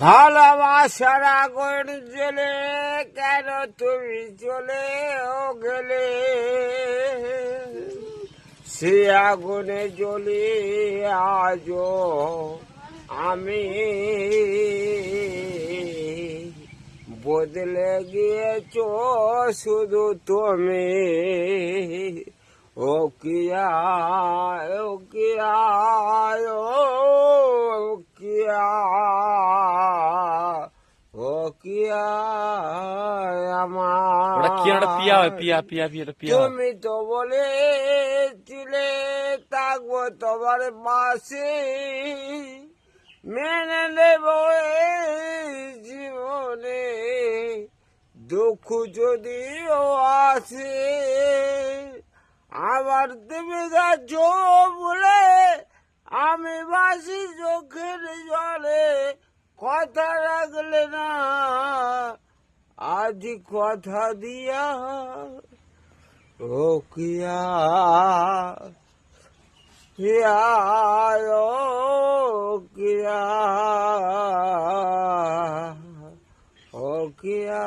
ভালোবাসার আগুন জ্বলে কেন তুমি চলে গেলে, সে আগুনে জ্বলি আজও আমি, বদলে গিয়েছো শুধু তুমি। ও কিয়া, ও কিয়া, ও কিয়া, ও কিয়া আমার, তুমি তো বলেছিলে থাকবো তোমার পাশে, মেনে নেব জীবনে দুঃখ যদিও আছে, আবার তুমি গেছো বলে আমি বাসি চোখের জলে, কথা রাখলে না আজ কথা দিয়া। ও কিয়া, কিয়া, ও কিয়া, ও কিয়া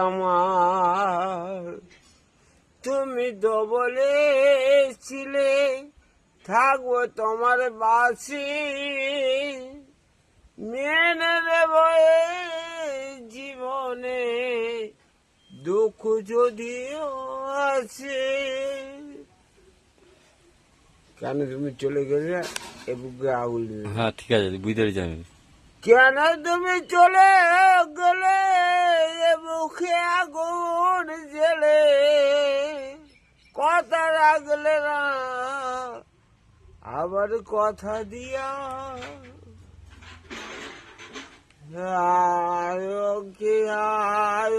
আমার, তুমি তো বলেছিলে থাকবো তোমার বাসি, মেনে নেব জীবনে দুঃখ যদিও আছে। কেন তুমি চলে গেলে এ বুকে আগুন দিলে? হ্যাঁ ঠিক আছে, বুঝতে পেরেছি আমি। কেন তুমি চলে গেলে এ বুকে আগুন জ্বেলে, কথা রাখলে না আবার কথা দিয়া। আয় কি আয়,